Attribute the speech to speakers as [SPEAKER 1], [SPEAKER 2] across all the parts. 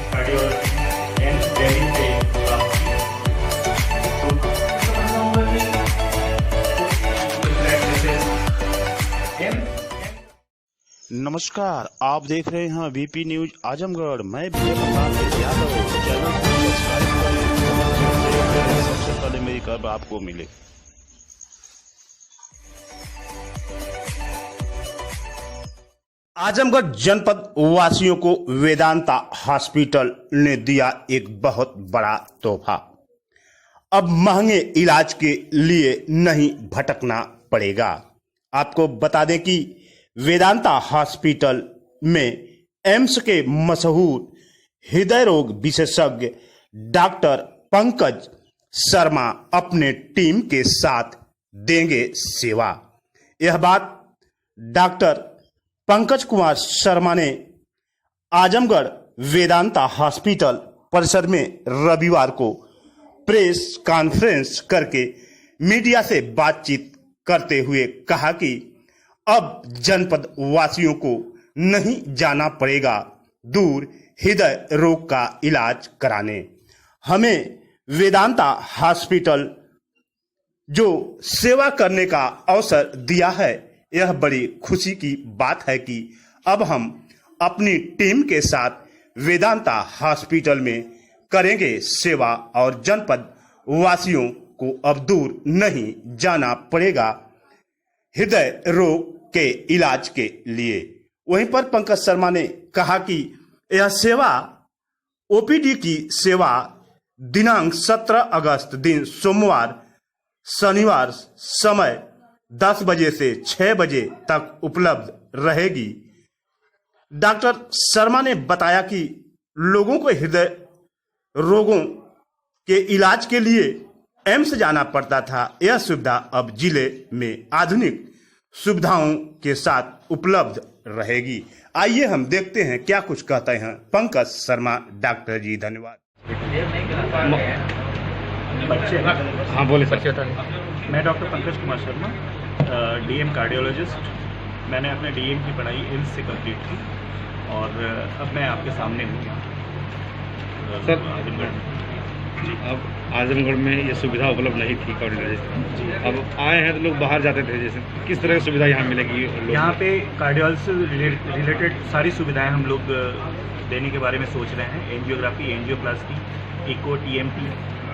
[SPEAKER 1] Cardiology and Delhi से प्राप्त की।
[SPEAKER 2] नमस्कार, आप देख रहे हैं वीपी न्यूज आजमगढ़। मैं विजय प्रताप यादव। चैनल को सब्सक्राइब करें, सबसे पहले मेरी खबर आपको मिले। आजमगढ़ जनपद वासियों को वेदांता हॉस्पिटल ने दिया एक बहुत बड़ा तोहफा। अब महंगे इलाज के लिए नहीं भटकना पड़ेगा। आपको बता दें कि वेदांता हॉस्पिटल में एम्स के मशहूर हृदय रोग विशेषज्ञ डॉक्टर पंकज शर्मा अपने टीम के साथ देंगे सेवा। यह बात डॉक्टर पंकज कुमार शर्मा ने आजमगढ़ वेदांता हॉस्पिटल परिसर में रविवार को प्रेस कॉन्फ्रेंस करके मीडिया से बातचीत करते हुए कहा कि अब जनपद वासियों को नहीं जाना पड़ेगा दूर हृदय रोग का इलाज कराने। हमें वेदांता हॉस्पिटल जो सेवा करने का अवसर दिया है, यह बड़ी खुशी की बात है कि अब हम अपनी टीम के साथ वेदांता हॉस्पिटल में करेंगे सेवा और जनपद वासियों को अब दूर नहीं जाना पड़ेगा हृदय रोग के इलाज के लिए। वहीं पर पंकज शर्मा ने कहा कि यह सेवा ओपीडी की सेवा दिनांक 17 अगस्त दिन सोमवार शनिवार समय 10 बजे से 6 बजे तक उपलब्ध रहेगी। डॉक्टर शर्मा ने बताया कि लोगों को हृदय रोगों के इलाज के लिए एम्स जाना पड़ता था। यह सुविधा अब जिले में आधुनिक सुविधाओं के साथ उपलब्ध रहेगी। आइए हम देखते हैं क्या कुछ कहते हैं पंकज शर्मा डॉक्टर जी। धन्यवाद।
[SPEAKER 1] बच्चे
[SPEAKER 3] हाँ बोले सर।
[SPEAKER 1] मैं doctor Pankaj Kumar Sharma, DM cardiologist. मैंने अपने डीएम की पढ़ाई एम्स से कंप्लीट की और अब मैं आपके सामने हूँ
[SPEAKER 3] सर।
[SPEAKER 1] आजमगढ़।
[SPEAKER 3] अब आजमगढ़ में ये सुविधा उपलब्ध नहीं थी कार्डियोलॉजी। अब आए हैं तो लोग बाहर जाते थे, जैसे किस तरह की सुविधा यहाँ मिलेगी?
[SPEAKER 1] यहाँ पे कार्डियोलॉजी से रिलेटेड सारी सुविधाएं हम लोग देने के बारे में सोच रहे हैं। एंजियोग्राफी, एंजियोप्लास्टी, इको, टीएमटी,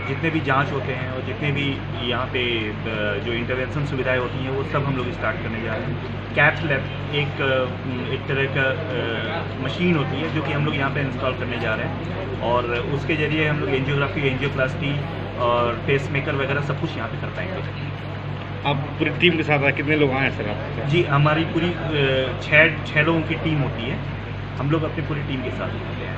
[SPEAKER 1] जितने भी जांच होते हैं और जितने भी यहाँ पे जो इंटरवेंशन सुविधाएं होती हैं वो सब हम लोग स्टार्ट करने जा रहे हैं। कैथ लैब एक तरह का मशीन होती है जो कि हम लोग यहाँ पे इंस्टॉल करने जा रहे हैं और उसके जरिए हम लोग एंजियोग्राफी, एंजियोप्लास्टी और पेसमेकर वगैरह सब कुछ यहाँ पे कर पाएंगे।
[SPEAKER 3] आप पूरी टीम के साथ कितने लोग आए हैं सर आप? जी,
[SPEAKER 1] हमारी पूरी छः लोगों की टीम होती है। हम लोग अपनी पूरी टीम के साथ होते हैं।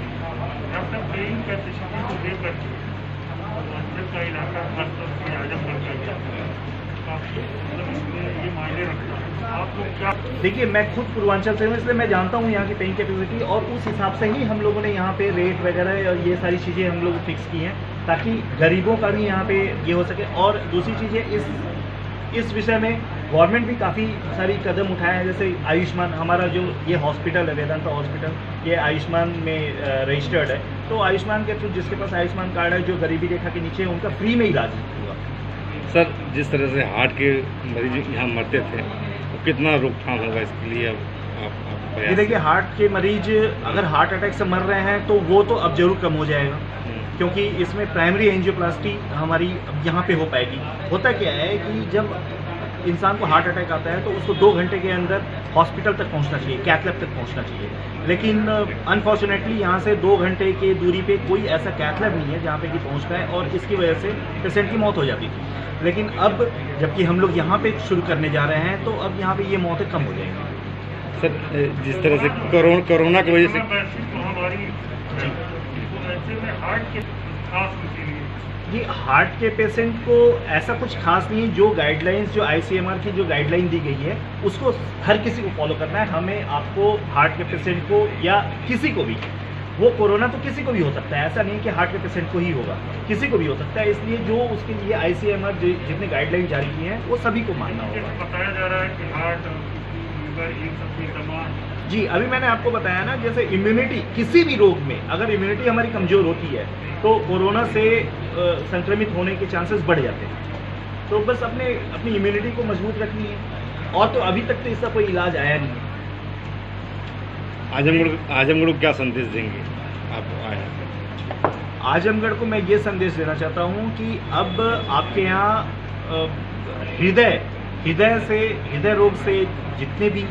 [SPEAKER 1] देखिए, मैं खुद पूर्वांचल से हूँ, इसलिए मैं जानता हूँ यहाँ की पेइंग कैपेसिटी और उस हिसाब से ही हम लोगों ने यहाँ पे रेट वगैरह और ये सारी चीज़ें हम लोग फिक्स की हैं ताकि गरीबों का भी यहाँ पे ये हो सके। और दूसरी चीज़ है इस विषय में गवर्नमेंट भी काफ़ी सारी कदम उठाए हैं। जैसे आयुष्मान, हमारा जो ये हॉस्पिटल है वेदांता हॉस्पिटल, ये आयुष्मान में रजिस्टर्ड है। तो आयुष्मान के थ्रू जिसके पास आयुष्मान कार्ड है, जो गरीबी रेखा के नीचे है, उनका फ्री में इलाज हुआ।
[SPEAKER 3] सर, जिस तरह से हार्ट के मरीज यहाँ मरते थे तो कितना रोकथाम होगा इसके लिए? आप
[SPEAKER 1] ये देखिए, हार्ट के मरीज अगर हार्ट अटैक से मर रहे हैं तो वो तो अब जरूर कम हो जाएगा, क्योंकि इसमें प्राइमरी एंजियोप्लास्टी हमारी यहाँ पे हो पाएगी। होता क्या है कि जब इंसान को हार्ट अटैक आता है तो उसको 2 घंटे के अंदर हॉस्पिटल तक पहुँचना चाहिए, कैथ लैब तक पहुँचना चाहिए। लेकिन अनफॉर्चुनेटली यहाँ से 2 घंटे की दूरी पे कोई ऐसा कैथ लैब नहीं है जहाँ पे कि पहुँच पाए और इसकी वजह से पेशेंट की मौत हो जाती थी। लेकिन अब जबकि हम लोग यहाँ पे शुरू करने जा रहे हैं तो अब यहाँ पे ये मौतें कम हो जाएंगी।
[SPEAKER 3] सर, जिस तरह से कोरोना की वजह से
[SPEAKER 1] जी, हार्ट के पेशेंट को ऐसा कुछ खास नहीं है। जो गाइडलाइंस, जो आईसीएमआर की जो गाइडलाइन दी गई है उसको हर किसी को फॉलो करना है। हमें, आपको, हार्ट के पेशेंट को या किसी को भी, वो कोरोना तो किसी को भी हो सकता है, ऐसा नहीं कि हार्ट के पेशेंट को ही होगा, किसी को भी हो सकता है। इसलिए जो उसके लिए आईसीएमआर जितने गाइडलाइन जारी की हैं वो सभी को मानना होगा।
[SPEAKER 4] बताया जा रहा है कि हार्ट, लीवर, इन सब की
[SPEAKER 1] जी, अभी मैंने आपको बताया ना, जैसे इम्यूनिटी किसी भी रोग में अगर इम्यूनिटी हमारी कमज़ोर होती है तो कोरोना से संक्रमित होने के चांसेस बढ़ जाते हैं। तो बस अपनी इम्यूनिटी को मजबूत रखनी है, और तो अभी तक तो इसका कोई इलाज आया नहीं है।
[SPEAKER 3] आजमगढ़ को क्या संदेश देंगे आप आए हैं?
[SPEAKER 1] आजमगढ़ को मैं ये संदेश देना चाहता हूँ कि अब आपके यहाँ हृदय रोग से जितने भी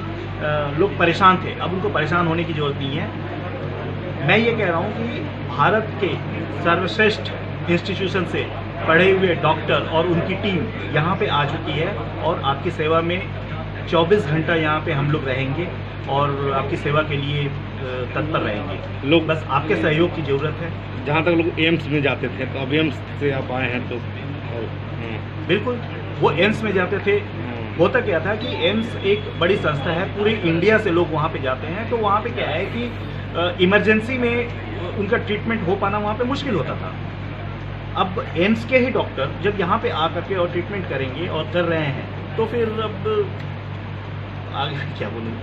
[SPEAKER 1] लोग परेशान थे, अब उनको परेशान होने की जरूरत नहीं है। मैं ये कह रहा हूँ कि भारत के सर्वश्रेष्ठ इंस्टीट्यूशन से पढ़े हुए डॉक्टर और उनकी टीम यहाँ पे आ चुकी है, और आपकी सेवा में 24 घंटा यहाँ पे हम लोग रहेंगे और आपकी सेवा के लिए तत्पर रहेंगे।
[SPEAKER 3] लोग
[SPEAKER 1] बस आपके सहयोग की ज़रूरत है।
[SPEAKER 3] जहाँ तक लोग एम्स में जाते थे, तो अब एम्स से आप आए हैं तो
[SPEAKER 1] बिल्कुल, वो एम्स में जाते थे। होता क्या था कि एम्स एक बड़ी संस्था है, पूरे इंडिया से लोग वहाँ पे जाते हैं। तो वहाँ पे क्या है कि इमरजेंसी में उनका ट्रीटमेंट हो पाना वहाँ पे मुश्किल होता था। अब एम्स के ही डॉक्टर जब यहाँ पे आकर के और ट्रीटमेंट करेंगे और कर रहे हैं, तो फिर अब आगे क्या बोलूँ।